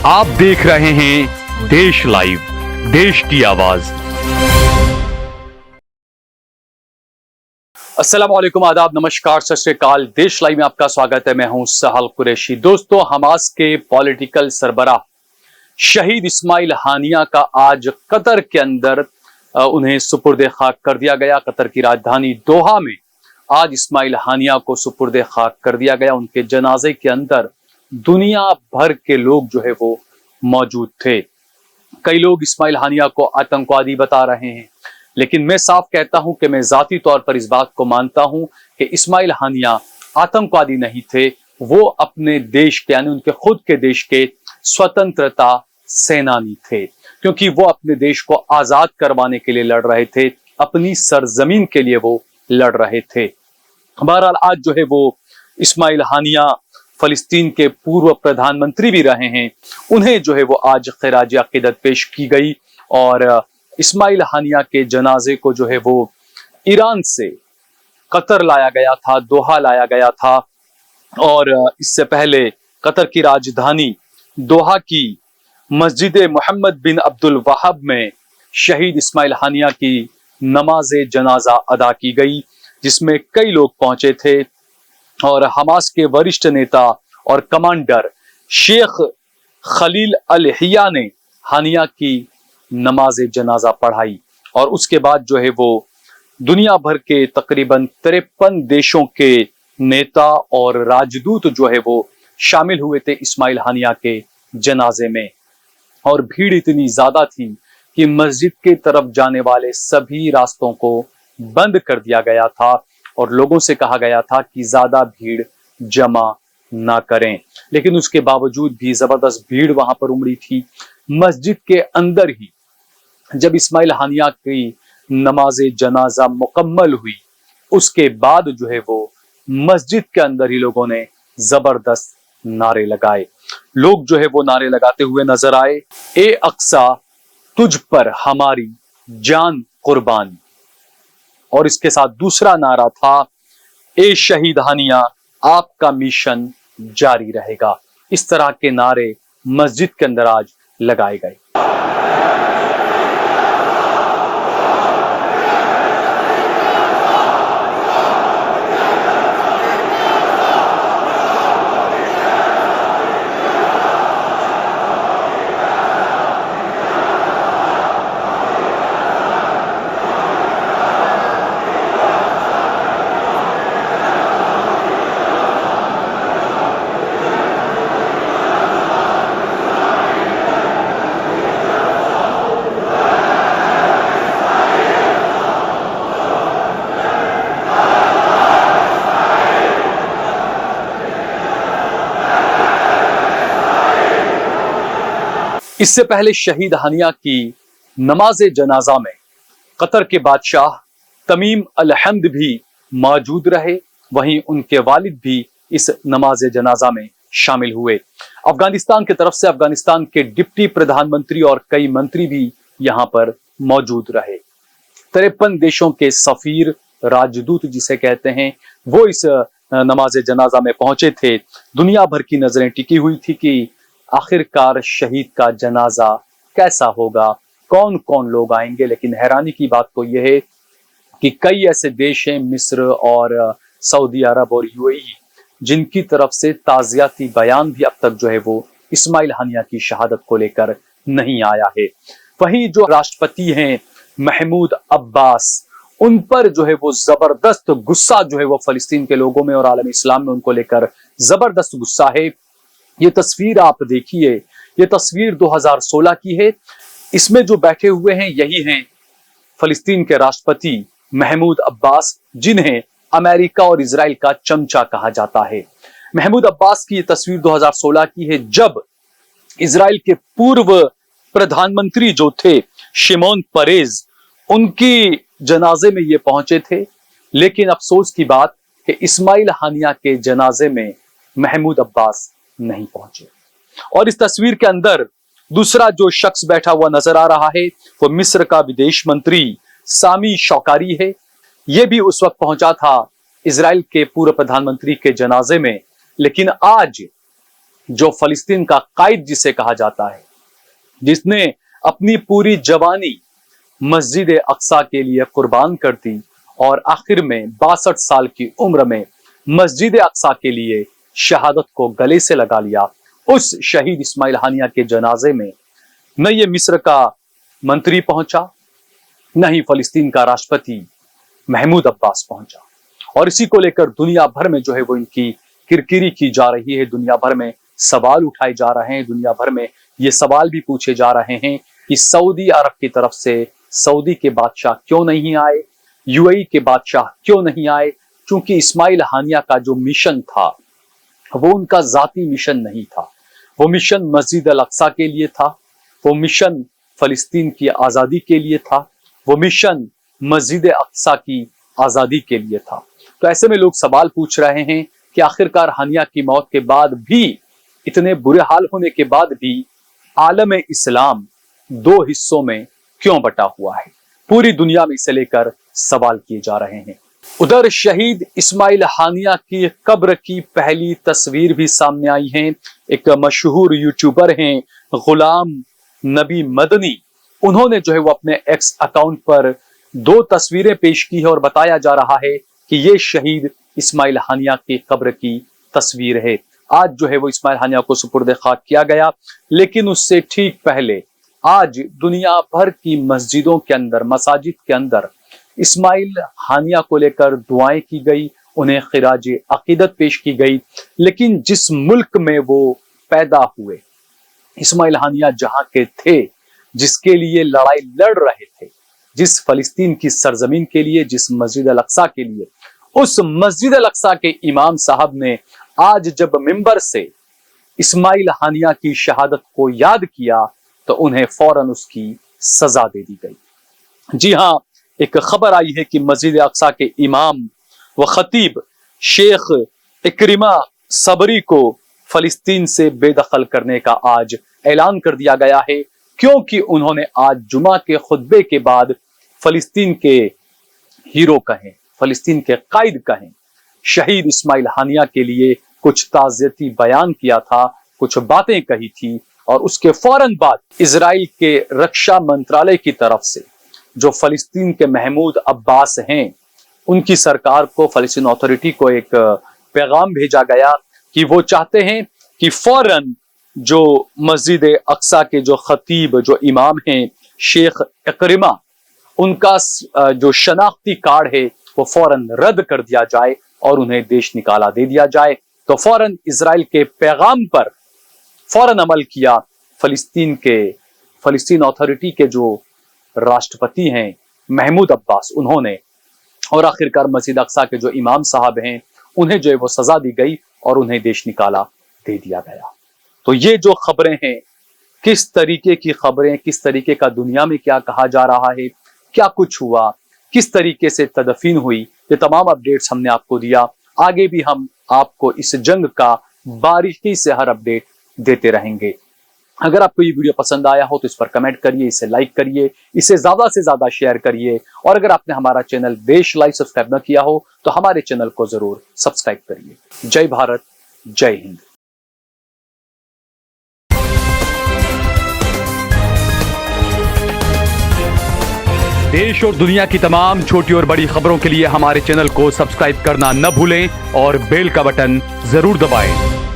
आप देख रहे हैं देश लाइव, देश की आवाज। अस्सलाम वालेकुम, आदाब, नमस्कार, सत श्री अकाल। देश लाइव में आपका स्वागत है। मैं हूं सहल कुरैशी। दोस्तों, हमास के पॉलिटिकल सरबराह शहीद इस्माइल हानिया का आज कतर के अंदर उन्हें सुपुर्द खाक कर दिया गया। कतर की राजधानी दोहा में आज इस्माइल हानिया को सुपुर्द खाक कर दिया गया। उनके जनाजे के अंदर दुनिया भर के लोग जो है वो मौजूद थे। कई लोग इस्माइल हानिया को आतंकवादी बता रहे हैं, लेकिन मैं साफ कहता हूं कि मैं जाती तौर पर इस बात को मानता हूं कि इस्माइल हानिया आतंकवादी नहीं थे। वो अपने देश के, यानी उनके खुद के देश के स्वतंत्रता सेनानी थे, क्योंकि वो अपने देश को आजाद करवाने के लिए लड़ रहे थे, अपनी सरजमीन के लिए वो लड़ रहे थे। बहरहाल आज जो है वो इस्माइल हानिया फलस्तीन के पूर्व प्रधानमंत्री भी रहे हैं, उन्हें जो है वो आज खिराज अकीदत पेश की गई। और इस्माइल हानिया के जनाजे को जो है वो ईरान से कतर लाया गया था, दोहा लाया गया था। और इससे पहले कतर की राजधानी दोहा की मस्जिद मोहम्मद बिन अब्दुल वहाब में शहीद इस्माइल हानिया की नमाज जनाजा अदा की गई, जिसमें कई लोग पहुंचे थे। और हमास के वरिष्ठ नेता और कमांडर शेख खलील अल हिया ने हानिया की नमाज जनाजा पढ़ाई। और उसके बाद जो है वो दुनिया भर के तकरीबन 53 देशों के नेता और राजदूत जो है वो शामिल हुए थे इस्माइल हानिया के जनाजे में। और भीड़ इतनी ज्यादा थी कि मस्जिद के तरफ जाने वाले सभी रास्तों को बंद कर दिया गया था और लोगों से कहा गया था कि ज्यादा भीड़ जमा ना करें। लेकिन उसके बावजूद भी जबरदस्त भीड़ वहां पर उमड़ी थी। मस्जिद के अंदर ही जब इस्माइल हानिया की नमाज जनाजा मुकम्मल हुई, उसके बाद जो है वो मस्जिद के अंदर ही लोगों ने जबरदस्त नारे लगाए। लोग जो है वो नारे लगाते हुए नजर आए, ए अक्सा तुझ पर हमारी जान कुर्बान। और इसके साथ दूसरा नारा था, ए शहीद हानिया आपका मिशन जारी रहेगा। इस तरह के नारे मस्जिद के अंदर आज लगाए गए। इससे पहले शहीद हानिया की नमाज जनाजा में कतर के बादशाह तमीम अल हम्द भी मौजूद रहे। वहीं उनके वालिद भी इस नमाज जनाजा में शामिल हुए। अफगानिस्तान की तरफ से अफगानिस्तान के डिप्टी प्रधानमंत्री और कई मंत्री भी यहां पर मौजूद रहे। 53 देशों के सफीर, राजदूत जिसे कहते हैं, वो इस नमाज जनाजा में पहुंचे थे। दुनिया भर की नजरें टिकी हुई थी कि आखिरकार शहीद का जनाजा कैसा होगा, कौन कौन लोग आएंगे। लेकिन हैरानी की बात तो यह है कि कई ऐसे देश हैं, मिस्र और सऊदी अरब और यूएई, जिनकी तरफ से ताज़ियाती बयान भी अब तक जो है वो इस्माइल हानिया की शहादत को लेकर नहीं आया है। वहीं जो राष्ट्रपति हैं महमूद अब्बास, उन पर जो है वो जबरदस्त गुस्सा जो है वो फलस्तीन के लोगों में और आलम इस्लाम में उनको लेकर जबरदस्त गुस्सा है। ये तस्वीर आप देखिए, ये तस्वीर 2016 की है। इसमें जो बैठे हुए हैं यही हैं फलस्तीन के राष्ट्रपति महमूद अब्बास, जिन्हें अमेरिका और इजराइल का चमचा कहा जाता है। महमूद अब्बास की ये तस्वीर 2016 की है, जब इजराइल के पूर्व प्रधानमंत्री जो थे शिमोन परेज, उनकी जनाजे में ये पहुंचे थे। लेकिन अफसोस की बात कि इस्माइल हानिया के जनाजे में महमूद अब्बास नहीं पहुंचे। और इस तस्वीर के अंदर दूसरा जो शख्स बैठा हुआ नजर आ रहा है वो मिस्र का विदेश मंत्री सामी शौकारी है। यह भी उस वक्त पहुंचा था इजराइल के पूर्व प्रधानमंत्री के जनाजे में। लेकिन आज जो फलस्तीन का कायद जिसे कहा जाता है, जिसने अपनी पूरी जवानी मस्जिद अक्सा के लिए कुर्बान कर दी और आखिर में 62 साल की उम्र में मस्जिद अक्सा के लिए शहादत को गले से लगा लिया, उस शहीद इस्माइल हानिया के जनाजे में न ये मिस्र का मंत्री पहुंचा, न ही फलस्तीन का राष्ट्रपति महमूद अब्बास पहुंचा। और इसी को लेकर दुनिया भर में जो है वो इनकी किरकिरी की जा रही है, दुनिया भर में सवाल उठाए जा रहे हैं, दुनिया भर में ये सवाल भी पूछे जा रहे हैं कि सऊदी अरब की तरफ से सऊदी के बादशाह क्यों नहीं आए, यूएई के बादशाह क्यों नहीं आए। क्योंकि इस्माइल हानिया का जो मिशन था वो उनका जाती मिशन नहीं था, वो मिशन मस्जिद अल अक्सा के लिए था, वो मिशन फलस्तीन की आजादी के लिए था, वो मिशन मस्जिद अक्सा की आजादी के लिए था। तो ऐसे में लोग सवाल पूछ रहे हैं कि आखिरकार हानिया की मौत के बाद भी, इतने बुरे हाल होने के बाद भी आलम इस्लाम दो हिस्सों में क्यों बटा हुआ है। पूरी दुनिया में इसे लेकर सवाल किए जा रहे हैं। उधर शहीद इस्माइल हानिया की कब्र की पहली तस्वीर भी सामने आई है। एक मशहूर यूट्यूबर हैं गुलाम नबी मदनी, उन्होंने जो है वो अपने एक्स अकाउंट पर 2 तस्वीरें पेश की है और बताया जा रहा है कि ये शहीद इस्माइल हानिया की कब्र की तस्वीर है। आज जो है वो इस्माइल हानिया को सुपुर्द खाक किया गया, लेकिन उससे ठीक पहले आज दुनिया भर की मस्जिदों के अंदर, मसाजिद के अंदर इस्माइल हानिया को लेकर दुआएं की गई, उन्हें खिराज अकीदत पेश की गई। लेकिन जिस मुल्क में वो पैदा हुए, इस्माइल हानिया जहां के थे, जिसके लिए लड़ाई लड़ रहे थे, जिस फलस्तीन की सरजमीन के लिए, जिस मस्जिद अल अक्सा के लिए, उस मस्जिद अल अक्सा के इमाम साहब ने आज जब मिंबर से इस्माइल हानिया की शहादत को याद किया तो उन्हें फौरन उसकी सजा दे दी गई। जी हां, एक खबर आई है कि मस्जिद अक्सा के इमाम व खतीब शेख इकरिमा सबरी को फलस्तीन से बेदखल करने का आज ऐलान कर दिया गया है, क्योंकि उन्होंने आज जुमा के खुतबे के बाद फलस्तीन के हीरो कहें, फलस्तीन के कायद कहें, शहीद इस्माइल हानिया के लिए कुछ ताज़ियती बयान किया था, कुछ बातें कही थी। और उसके फौरन बाद इजराइल के रक्षा मंत्रालय की तरफ से जो फलस्तीन के महमूद अब्बास हैं, उनकी सरकार को, फलस्तीन अथॉरिटी को एक पैगाम भेजा गया कि वो चाहते हैं कि फौरन जो मस्जिद अक्सा के जो खतीब, जो इमाम हैं शेख इकरिमा, उनका जो शनाख्ती कार्ड है वो फौरन रद्द कर दिया जाए और उन्हें देश निकाला दे दिया जाए। तो फौरन इजराइल के पैगाम पर फौरन अमल किया फलस्तीन अथॉरिटी के जो राष्ट्रपति हैं महमूद अब्बास, उन्होंने। और आखिरकार मस्जिद अक्सा के जो इमाम साहब हैं उन्हें जो है वो सजा दी गई और उन्हें देश निकाला दे दिया गया। तो ये जो खबरें हैं, किस तरीके की खबरें, किस तरीके का दुनिया में क्या कहा जा रहा है, क्या कुछ हुआ, किस तरीके से तदफीन हुई, ये तमाम अपडेट्स हमने आपको दिया। आगे भी हम आपको इस जंग का बारीकी से हर अपडेट देते रहेंगे। अगर आपको ये वीडियो पसंद आया हो तो इस पर कमेंट करिए, इसे लाइक करिए, इसे ज्यादा से ज्यादा शेयर करिए। और अगर आपने हमारा चैनल देश लाइव सब्सक्राइब न किया हो तो हमारे चैनल को जरूर सब्सक्राइब करिए। जय भारत, जय हिंद। देश और दुनिया की तमाम छोटी और बड़ी खबरों के लिए हमारे चैनल को सब्सक्राइब करना न भूलें और बेल का बटन जरूर दबाएं।